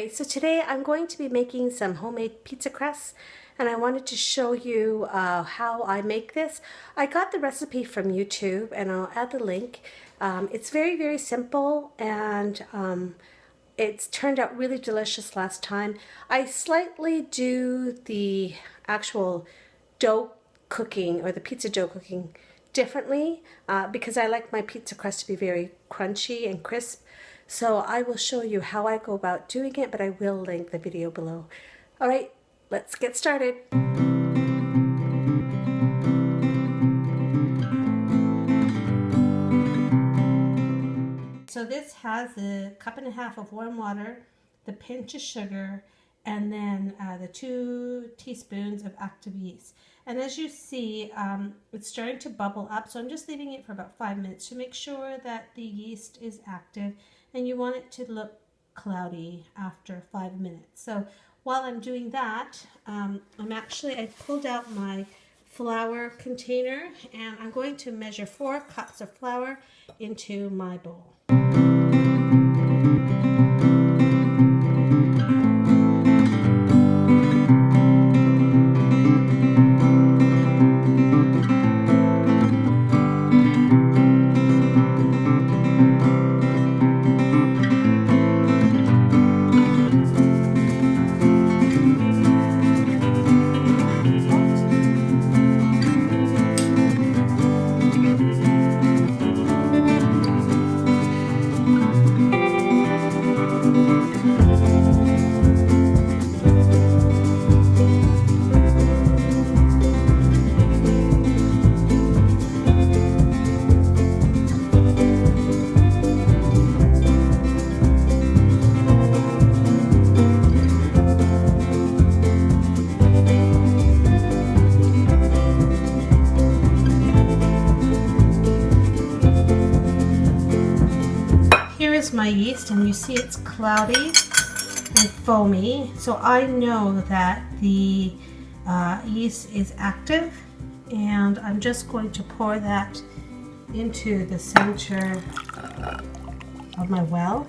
Okay, so today I'm going to be making some homemade pizza crusts, and I wanted to show you how I make this. I got the recipe from YouTube and I'll add the link. It's very simple, and it's turned out really delicious last time. I slightly do the actual dough cooking, or the pizza dough cooking, differently because I like my pizza crust to be very crunchy and crisp. So I will show you how I go about doing it, but I will link the video below. All right, let's get started. So this has a cup and a half of warm water, the pinch of sugar, and then the 2 teaspoons of active yeast. And as you see, it's starting to bubble up, so I'm just leaving it for about 5 minutes to make sure that the yeast is active, and you want it to look cloudy after 5 minutes. So while I'm doing that, I pulled out my flour container, and I'm going to measure 4 cups of flour into my bowl. Here is my yeast, and you see it's cloudy and foamy, so I know that the yeast is active, and I'm just going to pour that into the center of my well.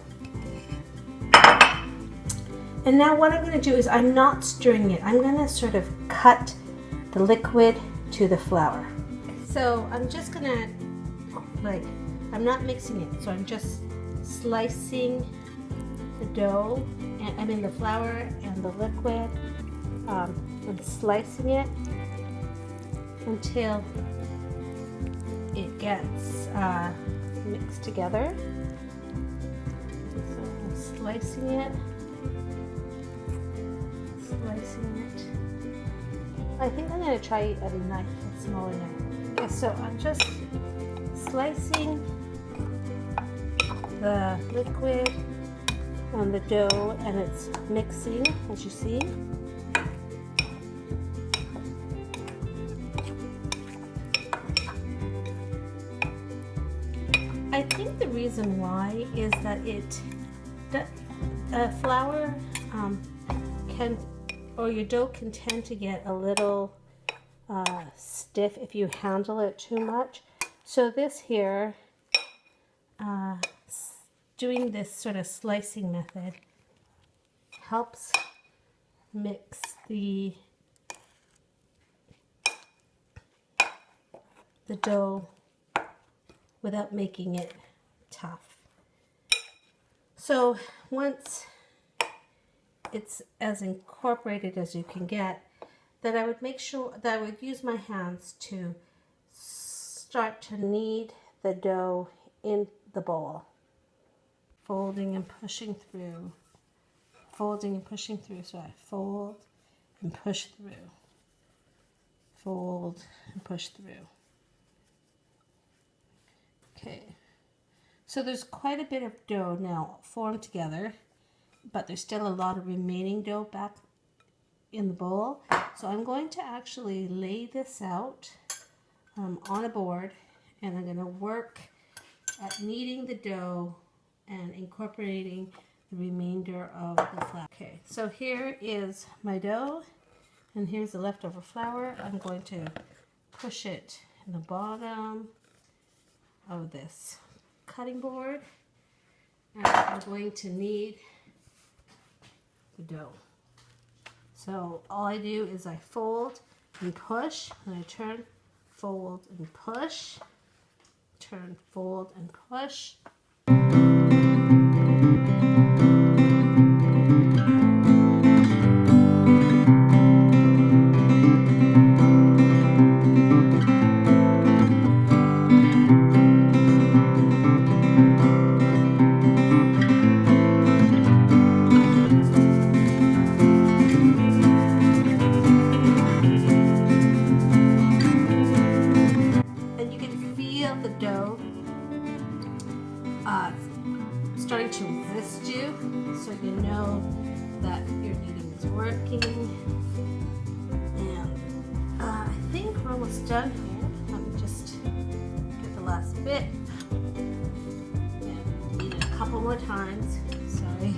And now what I'm going to do is, I'm not stirring it. I'm going to sort of cut the liquid to the flour. So I'm just going to, I'm not mixing it, so I'm just slicing the dough, and the flour and the liquid. I'm slicing it until it gets mixed together. So I'm slicing it. I think I'm going to try a knife, a smaller knife. Okay, so I'm just slicing the liquid on the dough, and it's mixing, as you see. I think the reason why is that flour your dough can tend to get a little stiff if you handle it too much. So this here, doing this sort of slicing method helps mix the dough without making it tough. So once it's as incorporated as you can get, that I would make sure that I would use my hands to start to knead the dough in the bowl. Folding and pushing through, folding and pushing through. So I fold and push through, fold and push through. Okay, so there's quite a bit of dough now formed together, but there's still a lot of remaining dough back in the bowl. So I'm going to actually lay this out on a board, and I'm going to work at kneading the dough and incorporating the remainder of the flour. Okay, so here is my dough, and here's the leftover flour. I'm going to push it in the bottom of this cutting board, and I'm going to knead the dough. So all I do is I fold and push, and I turn, fold and push, turn, fold and push. And you can feel the dough starting to resist you, so you know that your kneading is working. And I think we're almost done here. Let me just get the last bit. And knead it a couple more times. Sorry.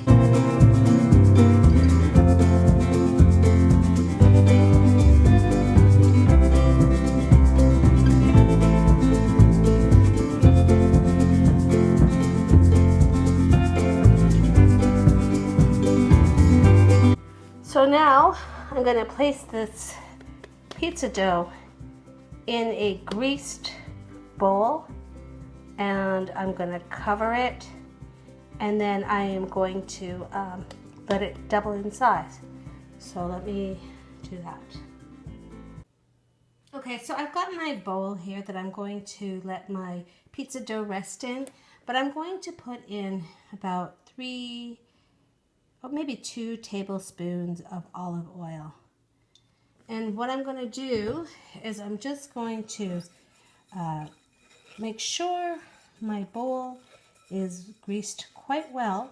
So now I'm going to place this pizza dough in a greased bowl, and I'm going to cover it, and then I am going to let it double in size. So let me do that. Okay, so I've got my bowl here that I'm going to let my pizza dough rest in, but I'm going to put in about 3 or maybe 2 tablespoons of olive oil. And what I'm going to do is I'm just going to make sure my bowl is greased quite well,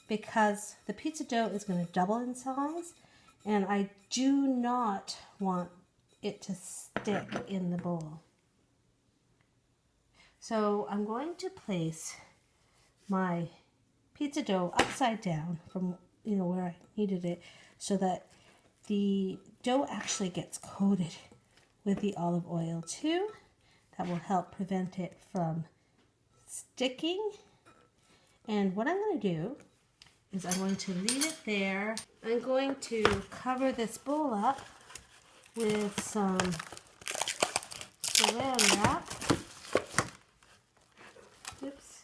because the pizza dough is going to double in size, and I do not want it to stick in the bowl. So I'm going to place my pizza dough upside down from where I kneaded it, so that the dough actually gets coated with the olive oil too. That will help prevent it from sticking. And what I'm going to do is I'm going to leave it there. I'm going to cover this bowl up with some saran wrap. Oops.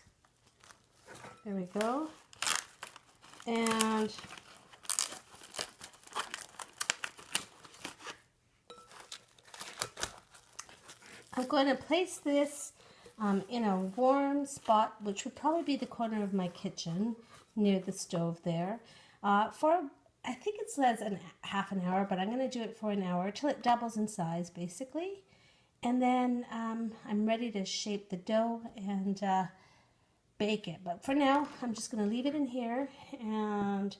There we go. And I'm going to place this in a warm spot, which would probably be the corner of my kitchen near the stove there, for I think it says half an hour, but I'm going to do it for an hour till it doubles in size basically. And then I'm ready to shape the dough and bake it. But for now, I'm just going to leave it in here, and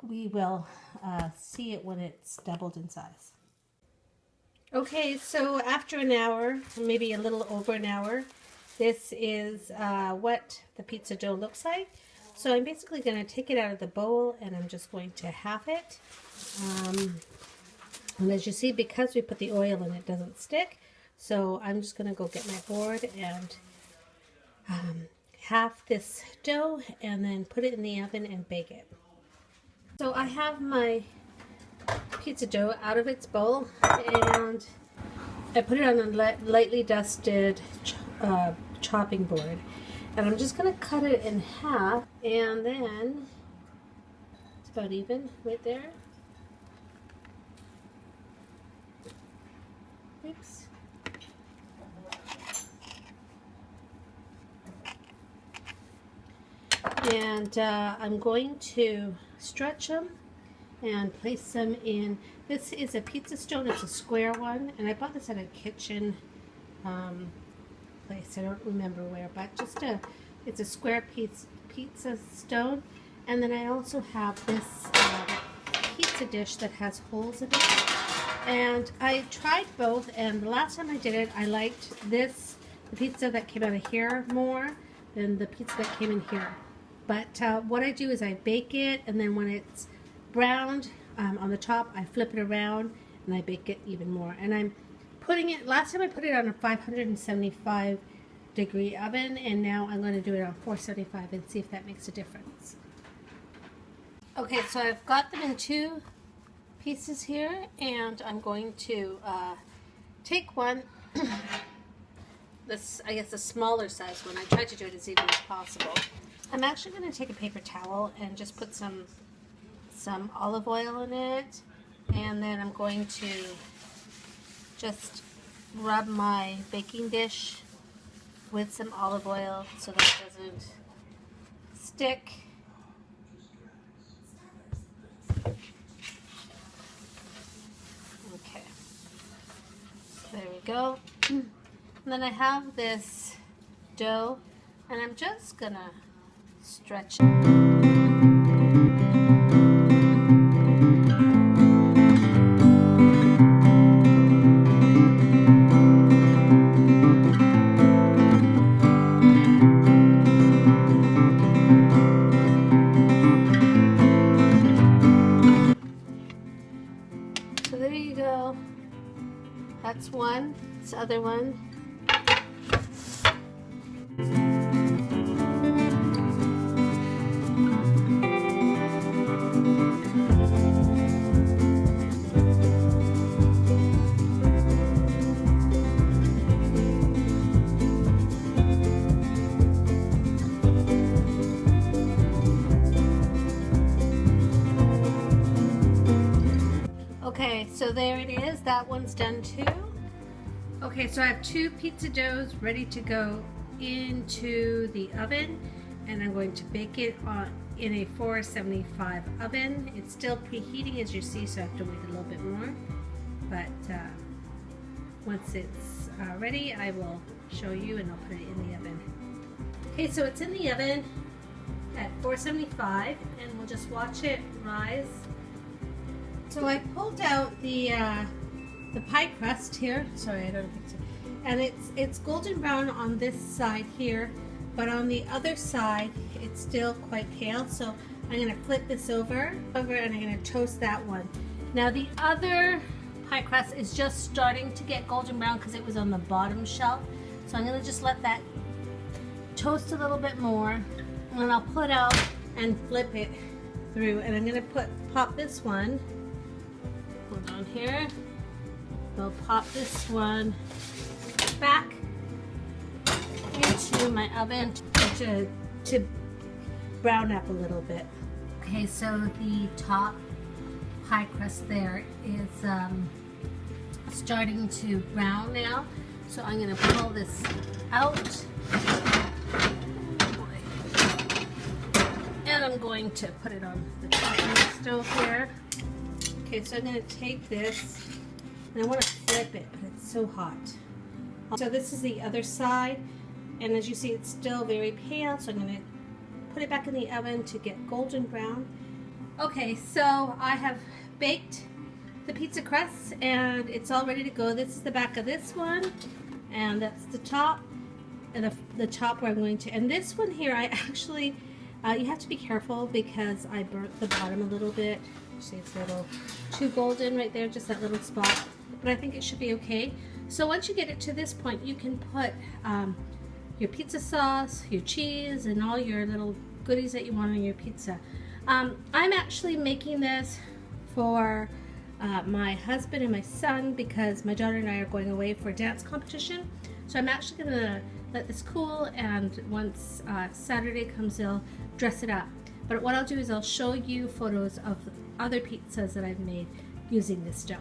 we will see it when it's doubled in size. Okay, so after an hour, maybe a little over an hour, this is what the pizza dough looks like. So I'm basically going to take it out of the bowl, and I'm just going to half it. And as you see, because we put the oil in, it doesn't stick. So I'm just going to go get my board and half this dough, and then put it in the oven and bake it. So I have my pizza dough out of its bowl, and I put it on a lightly dusted chopping board, and I'm just going to cut it in half, and then it's about even right there. Oops. And I'm going to stretch them and place them in. This is a pizza stone. It's a square one, and I bought this at a kitchen place. I don't remember where, but just it's a square pizza stone. And then I also have this pizza dish that has holes in it. And I tried both, and the last time I did it, I liked the pizza that came out of here more than the pizza that came in here. But what I do is I bake it, and then when it's browned on the top, I flip it around and I bake it even more. And I'm putting it, last time I put it on a 575 degree oven, and now I'm going to do it on 475 and see if that makes a difference. Okay, so I've got them in 2 pieces here, and I'm going to take one, this, I guess the smaller size one. I tried to do it as even as possible. I'm actually going to take a paper towel and just put some olive oil in it, and then I'm going to just rub my baking dish with some olive oil so that it doesn't stick. Okay, there we go. And then I have this dough, and I'm just gonna stretch it. So there you go. That's one. This other one. Okay, so there it is. That one's done too. Okay, so I have 2 pizza doughs ready to go into the oven, and I'm going to bake it in a 475 oven. It's still preheating, as you see, so I have to wait a little bit more. But once it's ready, I will show you, and I'll put it in the oven. Okay, so it's in the oven at 475, and we'll just watch it rise. So I pulled out the pie crust here. Sorry, I don't have a picture. And it's golden brown on this side here, but on the other side it's still quite pale. So I'm going to flip this over, and I'm going to toast that one. Now the other pie crust is just starting to get golden brown because it was on the bottom shelf. So I'm going to just let that toast a little bit more, and then I'll pull it out and flip it through. And I'm going to pop this one. Hold on here. I'll pop this one back into my oven to brown up a little bit. Okay, so the top pie crust there is starting to brown now. So I'm going to pull this out. And I'm going to put it on the top of the stove here. Okay, so I'm going to take this, and I want to flip it, but it's so hot. So this is the other side, and as you see, it's still very pale, so I'm going to put it back in the oven to get golden brown. Okay, so I have baked the pizza crust, and it's all ready to go. This is the back of this one, and that's the top, and the top where I'm going to, and this one here, I actually, you have to be careful because I burnt the bottom a little bit. See, it's a little too golden right there, just that little spot, but I think it should be okay. So once you get it to this point, you can put your pizza sauce, your cheese, and all your little goodies that you want on your pizza. I'm actually making this for my husband and my son because my daughter and I are going away for a dance competition. So I'm actually going to let this cool, and once Saturday comes, they'll dress it up. But what I'll do is I'll show you photos of other pizzas that I've made using this dough.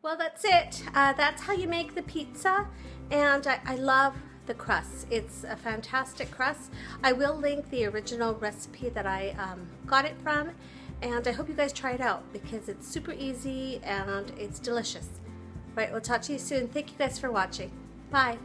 Well, that's it. That's how you make the pizza, and I love the crust. It's a fantastic crust. I will link the original recipe that I got it from, and I hope you guys try it out because it's super easy and it's delicious. Right, we'll talk to you soon. Thank you guys for watching. Bye.